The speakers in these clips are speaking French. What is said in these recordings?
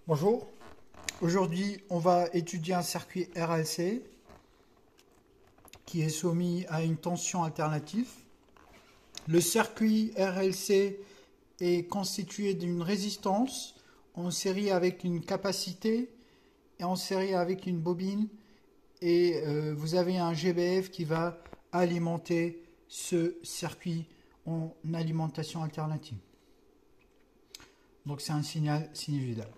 Bonjour, aujourd'hui on va étudier un circuit RLC qui est soumis à une tension alternative. Le circuit RLC est constitué d'une résistance en série avec une capacité et en série avec une bobine et vous avez un GBF qui va alimenter ce circuit en alimentation alternative. Donc c'est un signal sinusoïdal.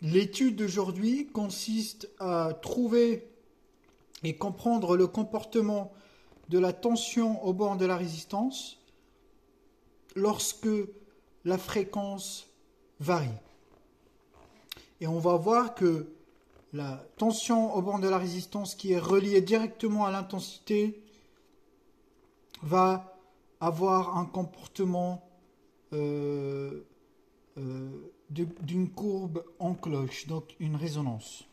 L'étude d'aujourd'hui consiste à trouver et comprendre le comportement de la tension au bord de la résistance lorsque la fréquence varie. Et on va voir que la tension au bord de la résistance qui est reliée directement à l'intensité va avoir un comportement d'une courbe en cloche, donc une résonance.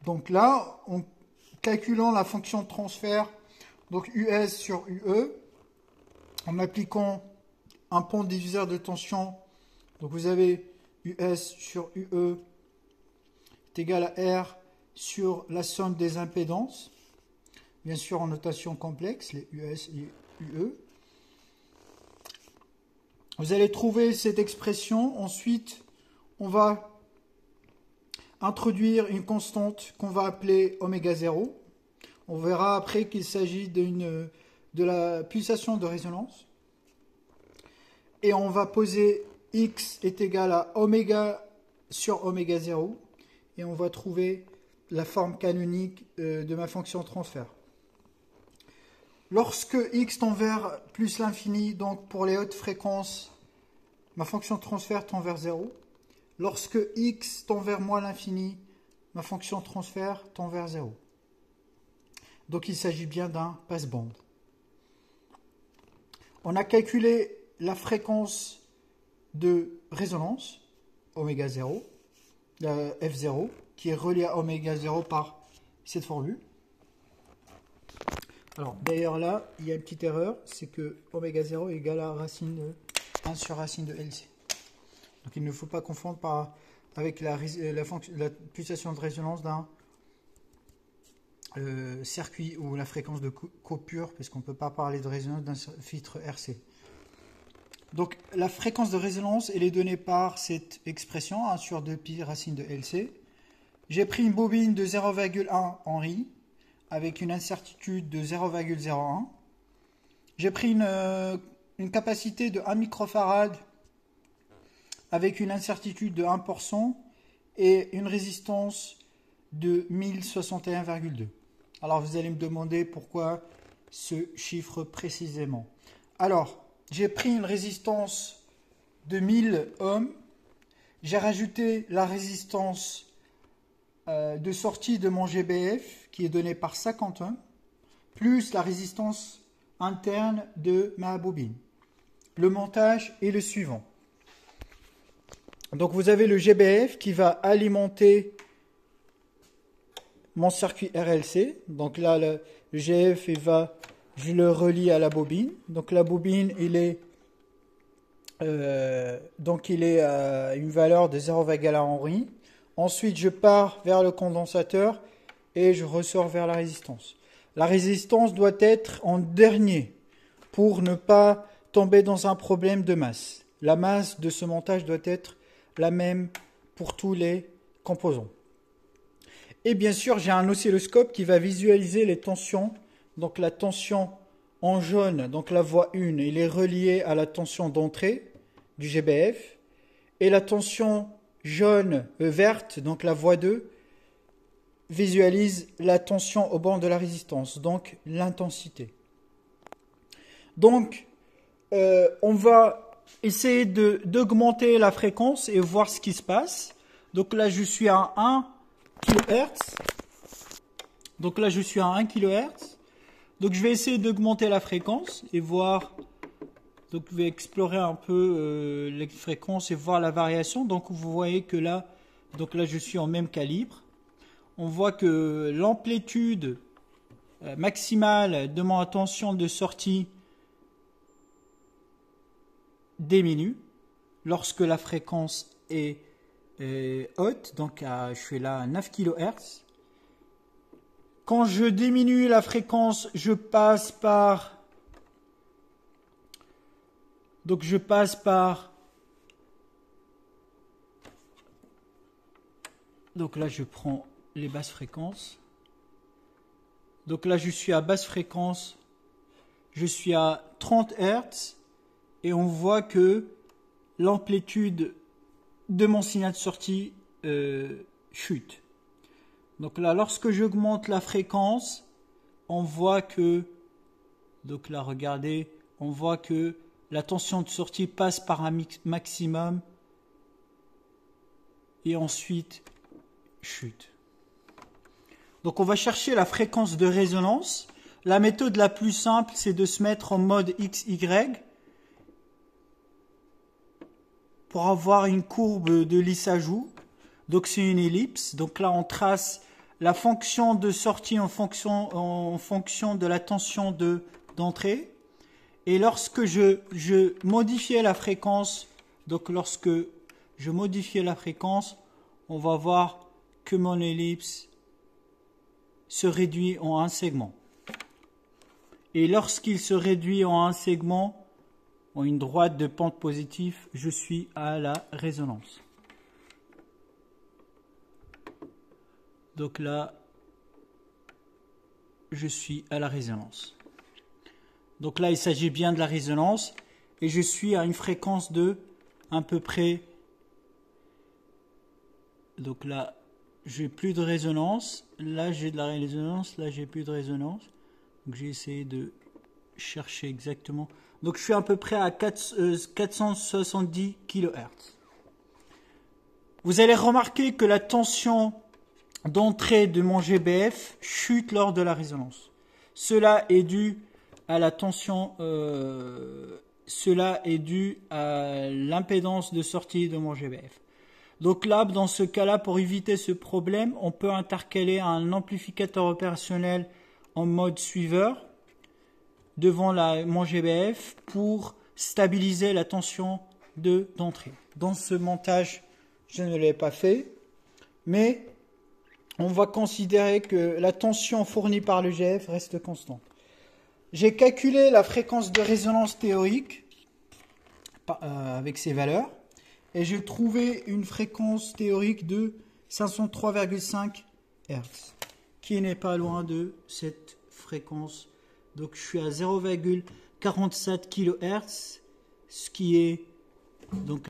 Donc là, en calculant la fonction de transfert, donc US sur UE, en appliquant un pont diviseur de tension, donc vous avez US sur UE est égal à R sur la somme des impédances, bien sûr en notation complexe, les US et UE. Vous allez trouver cette expression. Ensuite, on va introduire une constante qu'on va appeler oméga 0. On verra après qu'il s'agit de la pulsation de résonance. Et on va poser x est égal à oméga sur oméga 0. Et on va trouver la forme canonique de ma fonction de transfert. Lorsque x tend vers plus l'infini, donc pour les hautes fréquences, ma fonction de transfert tend vers 0. Lorsque x tend vers moins l'infini, ma fonction de transfert tend vers 0. Donc il s'agit bien d'un passe-bande. On a calculé la fréquence de résonance, oméga 0, F0, qui est reliée à oméga 0 par cette formule. Alors d'ailleurs là, il y a une petite erreur, c'est que oméga 0 est égal à racine de 1 sur racine de LC. Donc il ne faut pas confondre avec la pulsation de résonance d'un circuit ou la fréquence de coupure, parce qu'on ne peut pas parler de résonance d'un filtre RC. Donc la fréquence de résonance, elle est donnée par cette expression, 1 sur 2pi racine de LC. J'ai pris une bobine de 0,1 Henry, avec une incertitude de 0,01. J'ai pris une capacité de 1 microfarad avec une incertitude de 1% et une résistance de 1061,2. Alors vous allez me demander pourquoi ce chiffre précisément. Alors, j'ai pris une résistance de 1000 ohms, j'ai rajouté la résistance de sortie de mon GBF qui est donnée par 50 ohms, plus la résistance interne de ma bobine. Le montage est le suivant. Donc vous avez le GBF qui va alimenter mon circuit RLC. Donc là, le GF, je le relie à la bobine. Donc la bobine, il est à une valeur de 0,1 Henry. Ensuite, je pars vers le condensateur et je ressors vers la résistance. La résistance doit être en dernier pour ne pas tomber dans un problème de masse. La masse de ce montage doit être la même pour tous les composants. Et bien sûr, j'ai un oscilloscope qui va visualiser les tensions. Donc la tension en jaune, donc la voie 1, il est relié à la tension d'entrée du GBF. Et la tension jaune verte, donc la voie 2, visualise la tension au bord de la résistance, donc l'intensité. Donc, on va essayer d'augmenter la fréquence et voir ce qui se passe. Donc là, je suis à 1 kHz. Donc là, je suis à 1 kHz. Donc je vais essayer d'augmenter la fréquence et voir. Donc je vais explorer un peu les fréquences et voir la variation. Donc vous voyez que là, je suis en même calibre. On voit que l'amplitude maximale de mon tension de sortie diminue. lorsque la fréquence est haute, donc je suis là à 9 kHz. Quand je diminue la fréquence, je passe par... Donc je passe par... Donc là, je prends les basses fréquences. Donc là, je suis à basse fréquence. Je suis à 30 Hz. Et on voit que l'amplitude de mon signal de sortie chute. Donc là, lorsque j'augmente la fréquence, on voit que... Donc là, regardez, on voit que la tension de sortie passe par un maximum. Et ensuite... chute. Donc on va chercher la fréquence de résonance. La méthode la plus simple, c'est de se mettre en mode XY pour avoir une courbe de Lissajous. Donc c'est une ellipse. Donc là on trace la fonction de sortie en fonction de la tension d'entrée. Et lorsque je modifiais la fréquence, donc lorsque je modifiais la fréquence, on va voir que mon ellipse se réduit en un segment. Et lorsqu'il se réduit en un segment, en une droite de pente positive, je suis à la résonance. Donc là, je suis à la résonance. Donc là, il s'agit bien de la résonance. Et je suis à une fréquence de à peu près... Donc là, j'ai plus de résonance. Là, j'ai de la résonance. Là, j'ai plus de résonance. Donc, j'ai essayé de chercher exactement. Donc, je suis à peu près à 470 kHz. Vous allez remarquer que la tension d'entrée de mon GBF chute lors de la résonance. Cela est dû à la tension... cela est dû à l'impédance de sortie de mon GBF. Donc là, dans ce cas-là, pour éviter ce problème, on peut intercaler un amplificateur opérationnel en mode suiveur devant mon GBF pour stabiliser la tension d'entrée. Dans ce montage, je ne l'ai pas fait, mais on va considérer que la tension fournie par le GF reste constante. J'ai calculé la fréquence de résonance théorique avec ces valeurs. Et j'ai trouvé une fréquence théorique de 503,5 Hz, qui n'est pas loin de cette fréquence. Donc je suis à 0,47 kHz, ce qui est donc